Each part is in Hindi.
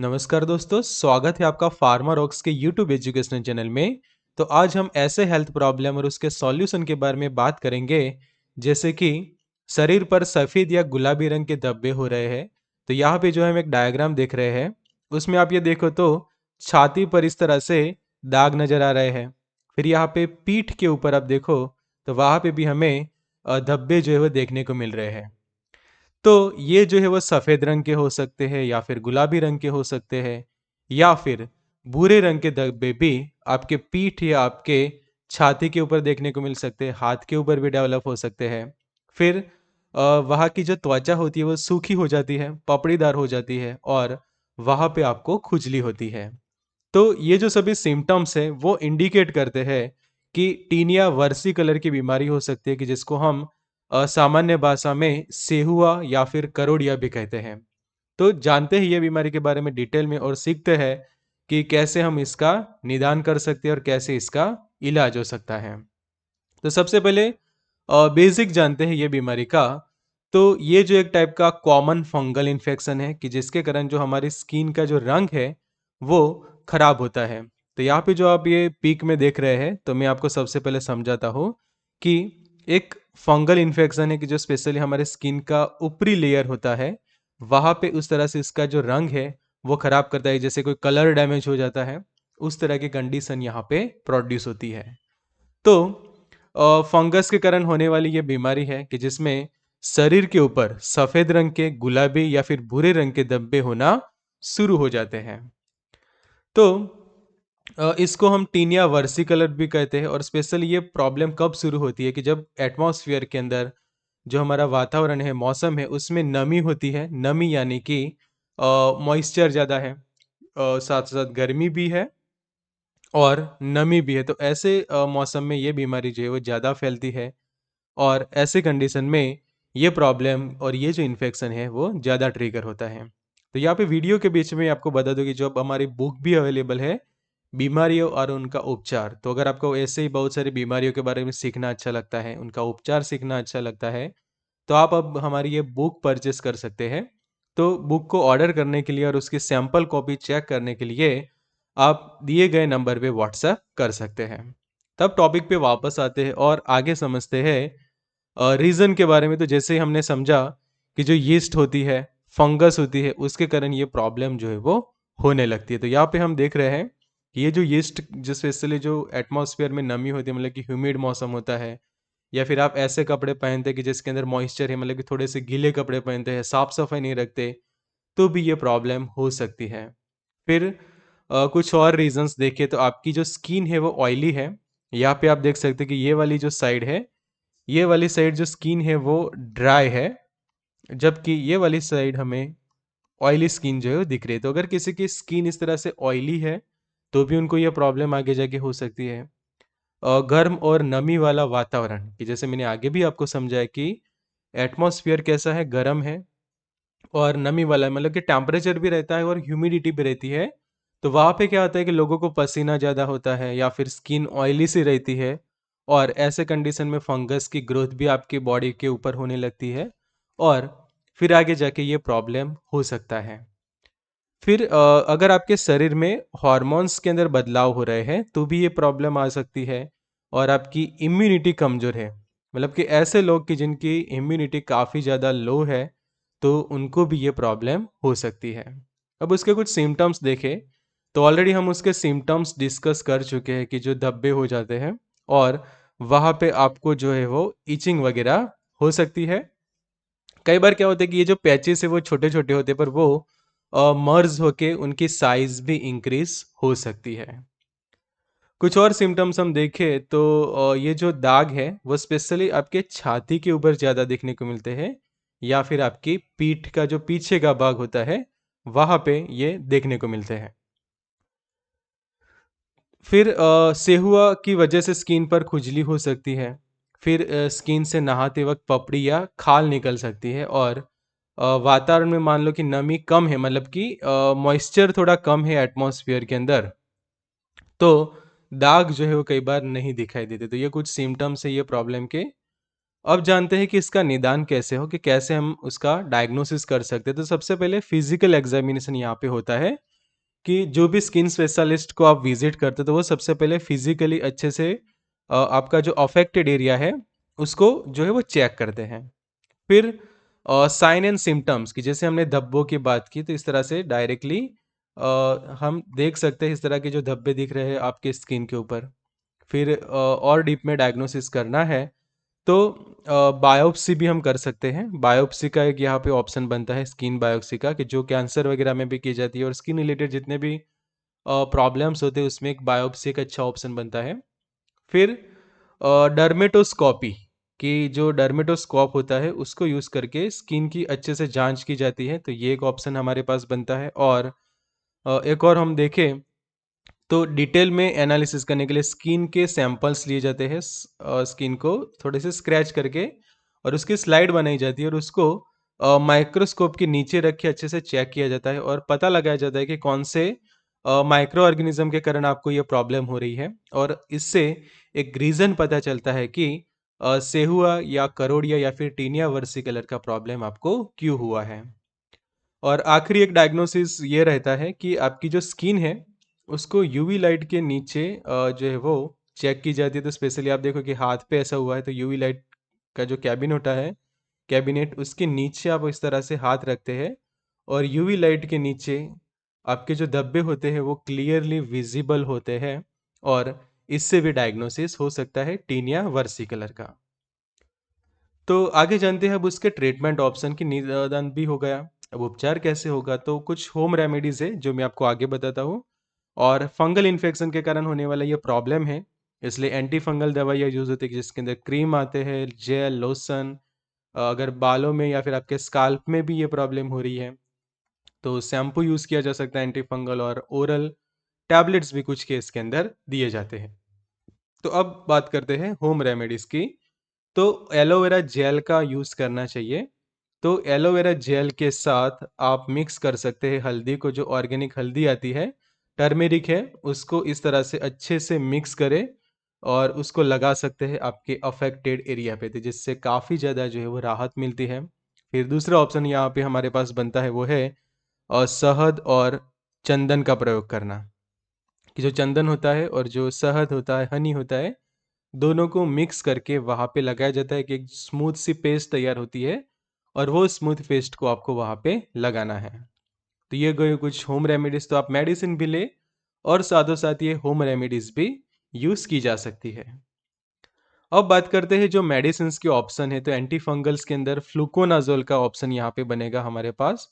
नमस्कार दोस्तों, स्वागत है आपका फार्मा रॉक्स के यूट्यूब एजुकेशनल चैनल में। तो आज हम ऐसे हेल्थ प्रॉब्लम और उसके सॉल्यूशन के बारे में बात करेंगे, जैसे कि शरीर पर सफ़ेद या गुलाबी रंग के धब्बे हो रहे हैं। तो यहाँ पे जो हम एक डायग्राम देख रहे हैं, उसमें आप ये देखो तो छाती पर इस तरह से दाग नज़र आ रहे हैं। फिर यहाँ पे पीठ के ऊपर आप देखो तो वहाँ पे भी हमें धब्बे जो है वो देखने को मिल रहे हैं। तो ये जो है वो सफ़ेद रंग के हो सकते हैं या फिर गुलाबी रंग के हो सकते हैं, या फिर भूरे रंग के धब्बे भी आपके पीठ या आपके छाती के ऊपर देखने को मिल सकते हैं, हाथ के ऊपर भी डेवलप हो सकते हैं। फिर वहाँ की जो त्वचा होती है वो सूखी हो जाती है, पपड़ीदार हो जाती है और वहाँ पे आपको खुजली होती है। तो ये जो सभी सिम्टम्स हैं वो इंडिकेट करते हैं कि टीनिया वर्सी कलर की बीमारी हो सकती है, कि जिसको हम सामान्य भाषा में सेहुआ या फिर करोड़िया भी कहते हैं। तो जानते हैं ये बीमारी के बारे में डिटेल में और सीखते हैं कि कैसे हम इसका निदान कर सकते हैं और कैसे इसका इलाज हो सकता है। तो सबसे पहले बेसिक जानते हैं ये बीमारी का। तो ये जो एक टाइप का कॉमन फंगल इन्फेक्शन है, कि जिसके कारण जो हमारी स्किन का जो रंग है वो खराब होता है। तो यहाँ पे जो आप ये पीक में देख रहे हैं, तो मैं आपको सबसे पहले समझाता हूँ कि एक फंगल इन्फेक्शन है, कि जो स्पेशली हमारे स्किन का ऊपरी लेयर होता है वहाँ पे उस तरह से इसका जो रंग है वो खराब करता है, जैसे कोई कलर डैमेज हो जाता है, उस तरह की कंडीशन यहाँ पे प्रोड्यूस होती है। तो फंगस के कारण होने वाली ये बीमारी है, कि जिसमें शरीर के ऊपर सफेद रंग के, गुलाबी या फिर भूरे रंग के धब्बे होना शुरू हो जाते हैं। तो इसको हम टीनिया वर्सिकलर भी कहते हैं। और स्पेशली ये प्रॉब्लम कब शुरू होती है, कि जब एटमॉस्फेयर के अंदर जो हमारा वातावरण है, मौसम है, उसमें नमी होती है। नमी यानी कि मॉइस्चर ज़्यादा है, साथ साथ गर्मी भी है और नमी भी है। तो ऐसे मौसम में ये बीमारी जो है वो ज़्यादा फैलती है, और ऐसे कंडीशन में ये प्रॉब्लम और ये जो इन्फेक्शन है वो ज़्यादा ट्रिगर होता है। तो यहाँ पे वीडियो के बीच में आपको बता दूँ कि जो अब हमारी बुक भी अवेलेबल है, बीमारियों और उनका उपचार। तो अगर आपको ऐसे ही बहुत सारी बीमारियों के बारे में सीखना अच्छा लगता है, उनका उपचार सीखना अच्छा लगता है, तो आप अब हमारी ये बुक परचेस कर सकते हैं। तो बुक को ऑर्डर करने के लिए और उसकी सैंपल कॉपी चेक करने के लिए आप दिए गए नंबर पे व्हाट्सएप कर सकते हैं। तब टॉपिक पे वापस आते हैं और आगे समझते हैं रीज़न के बारे में। तो जैसे ही हमने समझा कि जो यीस्ट होती है, फंगस होती है, उसके कारण ये प्रॉब्लम जो है वो होने लगती है। तो यहाँ पे हम देख रहे हैं कि ये जो यीस्ट, जो स्पेशली जो एटमॉस्फेयर में नमी होती है, मतलब कि ह्यूमिड मौसम होता है, या फिर आप ऐसे कपड़े पहनते हैं कि जिसके अंदर मॉइस्चर है, मतलब कि थोड़े से गीले कपड़े पहनते हैं, साफ सफाई नहीं रखते, तो भी ये प्रॉब्लम हो सकती है। फिर कुछ और रीजंस देखें तो आपकी जो स्किन है वो ऑयली है। यहाँ पे आप देख सकते हैं कि ये वाली जो साइड है, ये वाली साइड जो स्किन है वो ड्राई है, जबकि ये वाली साइड हमें ऑयली स्किन जो है वो दिख रही है। तो अगर किसी की स्किन इस तरह से ऑयली है, तो भी उनको ये प्रॉब्लम आगे जाके हो सकती है। गर्म और नमी वाला वातावरण, कि जैसे मैंने आगे भी आपको समझाया कि एटमॉस्फेयर कैसा है, गर्म है और नमी वाला है, मतलब कि टेम्परेचर भी रहता है और ह्यूमिडिटी भी रहती है। तो वहाँ पे क्या होता है कि लोगों को पसीना ज़्यादा होता है या फिर स्किन ऑयली सी रहती है, और ऐसे कंडीशन में फंगस की ग्रोथ भी आपकी बॉडी के ऊपर होने लगती है, और फिर आगे जाके ये प्रॉब्लम हो सकता है। फिर अगर आपके शरीर में हॉर्मोन्स के अंदर बदलाव हो रहे हैं, तो भी ये प्रॉब्लम आ सकती है। और आपकी इम्यूनिटी कमज़ोर है, मतलब कि ऐसे लोग कि जिनकी इम्यूनिटी काफ़ी ज़्यादा लो है, तो उनको भी ये प्रॉब्लम हो सकती है। अब उसके कुछ सिम्टम्स देखें, तो ऑलरेडी हम उसके सिम्टम्स डिस्कस कर चुके हैं, कि जो धब्बे हो जाते हैं और वहाँ पे आपको जो है वो इचिंग वगैरह हो सकती है। कई बार क्या होता है कि ये जो पैचेस है वो छोटे-छोटे होते हैं, पर वो मर्ज होके उनकी साइज़ भी इंक्रीज़ हो सकती है। कुछ और सिम्पटम्स हम देखें तो ये जो दाग है वो स्पेशली आपके छाती के ऊपर ज़्यादा देखने को मिलते हैं, या फिर आपकी पीठ का जो पीछे का भाग होता है, वहाँ पे ये देखने को मिलते हैं। फिर सेहुआ की वजह से स्किन पर खुजली हो सकती है। फिर स्किन से नहाते वक्त पपड़ी या खाल निकल सकती है, और वातावरण में मान लो कि नमी कम है, मतलब कि मॉइस्चर थोड़ा कम है एटमॉस्फेयर के अंदर, तो दाग जो है वो कई बार नहीं दिखाई देते। तो ये कुछ सिम्टम्स है ये प्रॉब्लम के। अब जानते हैं कि इसका निदान कैसे हो, कि कैसे हम उसका डायग्नोसिस कर सकते हैं। तो सबसे पहले फिजिकल एग्जामिनेशन यहाँ पे होता है, कि जो भी स्किन स्पेशलिस्ट को आप विजिट करते हो तो वो सबसे पहले फिजिकली अच्छे से आपका जो अफेक्टेड एरिया है उसको जो है वो चेक करते हैं। फिर साइन एंड सिम्टम्स की, जैसे हमने धब्बों की बात की तो इस तरह से डायरेक्टली हम देख सकते हैं इस तरह के जो धब्बे दिख रहे हैं आपके स्किन के ऊपर। फिर और डीप में डायग्नोसिस करना है तो बायोप्सी भी हम कर सकते हैं। बायोप्सी का एक यहाँ पे ऑप्शन बनता है स्किन बायोप्सी का, कि जो कैंसर वगैरह में भी की जाती है और स्किन रिलेटेड जितने भी प्रॉब्लम्स होते हैं उसमें एक बायोप्सी एक अच्छा ऑप्शन बनता है। फिर डर्मेटोस्कोपी, कि जो डर्मेटोस्कोप होता है उसको यूज़ करके स्किन की अच्छे से जांच की जाती है, तो ये एक ऑप्शन हमारे पास बनता है। और एक और हम देखें तो डिटेल में एनालिसिस करने के लिए स्किन के सैंपल्स लिए जाते हैं, स्किन को थोड़े से स्क्रैच करके और उसकी स्लाइड बनाई जाती है और उसको माइक्रोस्कोप के नीचे रख के अच्छे से चेक किया जाता है और पता लगाया जाता है कि कौन से माइक्रो ऑर्गेनिज्म के कारण आपको ये प्रॉब्लम हो रही है। और इससे एक रीज़न पता चलता है कि सेहुआ या करोड़िया या फिर टीनिया वर्सिकलर का प्रॉब्लम आपको क्यों हुआ है। और आखिरी एक डायग्नोसिस ये रहता है कि आपकी जो स्किन है उसको यूवी लाइट के नीचे जो है वो चेक की जाती है। तो स्पेशली आप देखो कि हाथ पे ऐसा हुआ है तो यूवी लाइट का जो कैबिन होता है, कैबिनेट, उसके नीचे आप इस तरह से हाथ रखते हैं और यूवी लाइट के नीचे आपके जो धब्बे होते हैं वो क्लियरली विजिबल होते हैं और इससे भी डायग्नोसिस हो सकता है टीनिया वर्सिकलर का। तो आगे जानते हैं अब उसके ट्रीटमेंट ऑप्शन की। निदान भी हो गया, अब उपचार कैसे होगा, तो कुछ होम रेमेडीज है जो मैं आपको आगे बताता हूँ। और फंगल इन्फेक्शन के कारण होने वाला ये प्रॉब्लम है, इसलिए एंटी फंगल दवाइयाँ यूज होती है जिसके अंदर क्रीम आते हैं, जेल, लोशन। अगर बालों में या फिर आपके स्काल्प में भी ये प्रॉब्लम हो रही है तो शैम्पू यूज किया जा सकता है एंटी फंगल, और ओरल टैबलेट्स भी कुछ केस के अंदर दिए जाते हैं। तो अब बात करते हैं होम रेमेडीज की। तो एलोवेरा जेल का यूज़ करना चाहिए। तो एलोवेरा जेल के साथ आप मिक्स कर सकते हैं हल्दी को, जो ऑर्गेनिक हल्दी आती है, टर्मेरिक है, उसको इस तरह से अच्छे से मिक्स करें और उसको लगा सकते हैं आपके अफेक्टेड एरिया पे, तो जिससे काफ़ी ज़्यादा जो है वो राहत मिलती है। फिर दूसरा ऑप्शन यहाँ पे हमारे पास बनता है वो है शहद और चंदन का प्रयोग करना, कि जो चंदन होता है और जो शहद होता है, हनी होता है, दोनों को मिक्स करके वहाँ पे लगाया जाता है कि एक स्मूथ सी पेस्ट तैयार होती है और वो स्मूथ पेस्ट को आपको वहाँ पे लगाना है। तो ये गए कुछ होम रेमेडीज। तो आप मेडिसिन भी ले और साथों साथ ये होम रेमेडीज भी यूज़ की जा सकती है। अब बात करते हैं जो मेडिसिन के ऑप्शन है, तो एंटी फंगल्स के अंदर फ्लूकोनाजोल का ऑप्शन यहाँ पे बनेगा हमारे पास।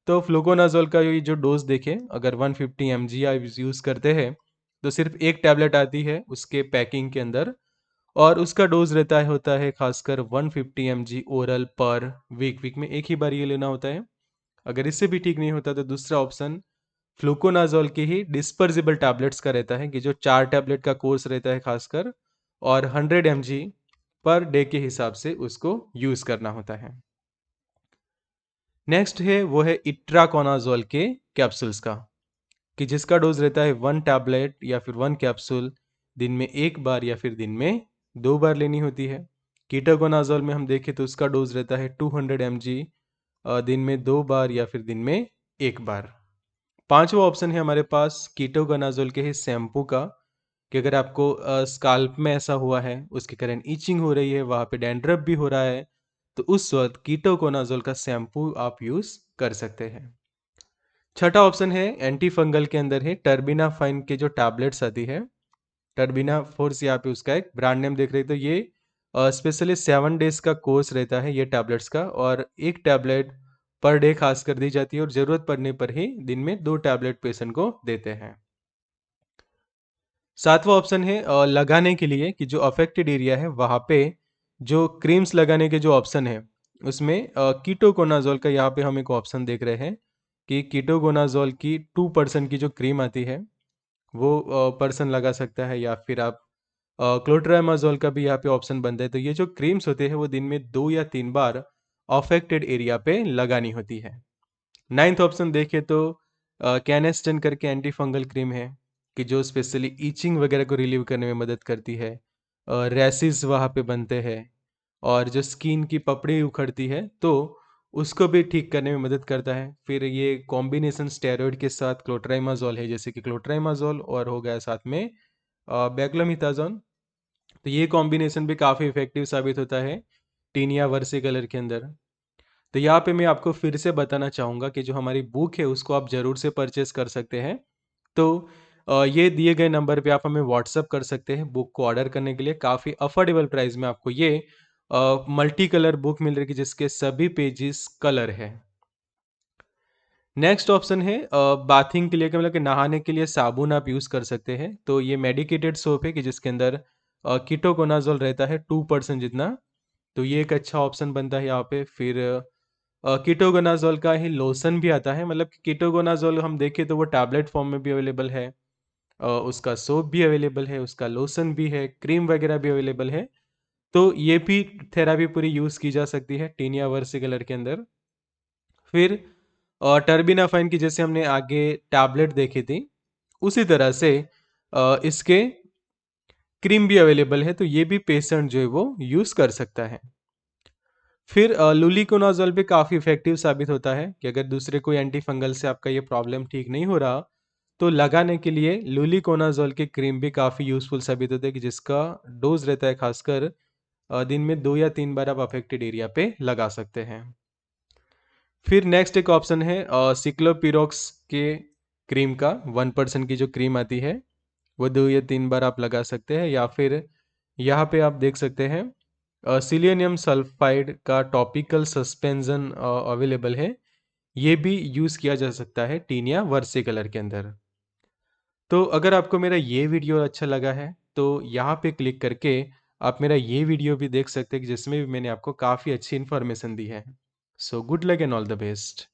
तो फ्लूकोनाजोल का ये जो डोज देखें, अगर 150 mg आप यूज़ करते हैं तो सिर्फ एक टैबलेट आती है उसके पैकिंग के अंदर, और उसका डोज रहता है होता है खासकर 150 mg ओरल पर वीक। वीक में एक ही बार ये लेना होता है। अगर इससे भी ठीक नहीं होता तो दूसरा ऑप्शन फ्लूकोनाजोल के ही डिस्पर्सिबल टैबलेट्स का रहता है, कि जो 4 टैबलेट का कोर्स रहता है खासकर, और 100 mg पर डे के हिसाब से उसको यूज़ करना होता है। नेक्स्ट है वो है इट्राकोनाजोल के कैप्सूल्स का, कि जिसका डोज रहता है 1 टैबलेट या फिर 1 कैप्सूल दिन में एक बार या फिर दिन में 2 बार लेनी होती है। कीटोकोनाजोल में हम देखें तो उसका डोज रहता है 200 mg, दिन में 2 बार या फिर दिन में एक बार। पांचवा ऑप्शन है हमारे पास कीटोकोनाजोल के ही शैम्पू का, कि अगर आपको स्काल्प में ऐसा हुआ है, उसके कारण ईचिंग हो रही है, वहाँ पे डैंड्रफ भी हो रहा है, तो उस वक्त कीटोकोनाजोल का शैम्पू आप यूज़ कर सकते हैं। छठा ऑप्शन है एंटी फंगल के अंदर है टर्बिना फाइन के जो टैबलेट्स आती है, टर्बिना फोर्स, यहाँ पे उसका एक ब्रांड नेम देख रहे हैं, तो ये स्पेशली 7 डेज का कोर्स रहता है ये टैबलेट्स का, और एक टैबलेट पर डे खास कर दी जाती है और ज़रूरत पड़ने पर ही दिन में 2 टैबलेट पेशेंट को देते हैं। सातवां ऑप्शन है लगाने के लिए, कि जो अफेक्टेड एरिया है वहाँ पे जो क्रीम्स लगाने के जो ऑप्शन है उसमें कीटोकोनाजोल का यहाँ पे हम एक ऑप्शन देख रहे हैं, कि कीटोकोनाजोल की 2% की जो क्रीम आती है वो पर्सन लगा सकता है, या फिर आप क्लोट्रामाजोल का भी यहाँ पे ऑप्शन बनता है। तो ये जो क्रीम्स होते हैं वो दिन में 2 या 3 बार अफेक्टेड एरिया पे लगानी होती है। नाइन्थ ऑप्शन देखें तो कैनेस्टन करके एंटी फंगल क्रीम है, कि जो स्पेशली ईचिंग वगैरह को रिलीव करने में मदद करती है। रैसेस वहाँ पे बनते हैं और जो स्किन की पपड़ी उखड़ती है तो उसको भी ठीक करने में मदद करता है। फिर ये कॉम्बिनेशन स्टेरॉइड के साथ क्लोट्राइमाज़ोल है, जैसे कि क्लोट्राइमाज़ोल और हो गया साथ में बेक्लोमिथाज़ोन। तो ये कॉम्बिनेशन भी काफ़ी इफ़ेक्टिव साबित होता है टीनिया वर्सिकलर के अंदर। तो यहाँ पे मैं आपको फिर से बताना चाहूँगा कि जो हमारी बुक है उसको आप ज़रूर से परचेज़ कर सकते हैं। तो ये दिए गए नंबर पे आप हमें व्हाट्सएप कर सकते हैं बुक को ऑर्डर करने के लिए। काफ़ी अफोर्डेबल प्राइस में आपको ये मल्टी कलर बुक मिल रही है जिसके सभी पेजेस कलर है। नेक्स्ट ऑप्शन है बाथिंग के लिए, कि मतलब कि नहाने के लिए साबुन आप यूज़ कर सकते हैं। तो ये मेडिकेटेड सोप है कि जिसके अंदर कीटोकोनाज़ोल रहता है 2% जितना। तो ये एक अच्छा ऑप्शन बनता है यहाँ पे। फिर कीटोकोनाज़ोल का ही लोशन भी आता है, मतलब कि कीटोकोनाज़ोल हम देखें तो वो टैबलेट फॉर्म में भी अवेलेबल है। उसका सोप भी अवेलेबल है, उसका लोशन भी है, क्रीम वगैरह भी अवेलेबल है। तो ये भी थेरेपी पूरी यूज़ की जा सकती है टीनिया वर्सिकुलर के अंदर। फिर टर्बिनाफाइन की जैसे हमने आगे टैबलेट देखी थी, उसी तरह से इसके क्रीम भी अवेलेबल है, तो ये भी पेशेंट जो है वो यूज़ कर सकता है। फिर लुलिकोनाज़ोल भी काफ़ी इफ़ेक्टिव साबित होता है कि अगर दूसरे कोई एंटी फंगल से आपका ये प्रॉब्लम ठीक नहीं हो रहा, तो लगाने के लिए लुलिकोनाज़ोल की क्रीम भी काफ़ी यूज़फुल साबित होती है कि जिसका डोज़ रहता है खासकर दिन में 2 या 3 बार आप अफेक्टेड एरिया पे लगा सकते हैं। फिर नेक्स्ट एक ऑप्शन है सिक्लोपिरोक्स के क्रीम का 1% की जो क्रीम आती है, वो 2 या 3 बार आप लगा सकते हैं। या फिर यहाँ पे आप देख सकते हैं सिलेनियम सल्फाइड का टॉपिकल सस्पेंशन अवेलेबल है। ये भी यूज़ किया जा सकता है टीनिया वर्सिकुलर के अंदर। तो अगर आपको मेरा ये वीडियो अच्छा लगा है, तो यहाँ पे क्लिक करके आप मेरा ये वीडियो भी देख सकते हैं कि जिसमें भी मैंने आपको काफ़ी अच्छी इन्फॉर्मेशन दी है। So good luck and all the best.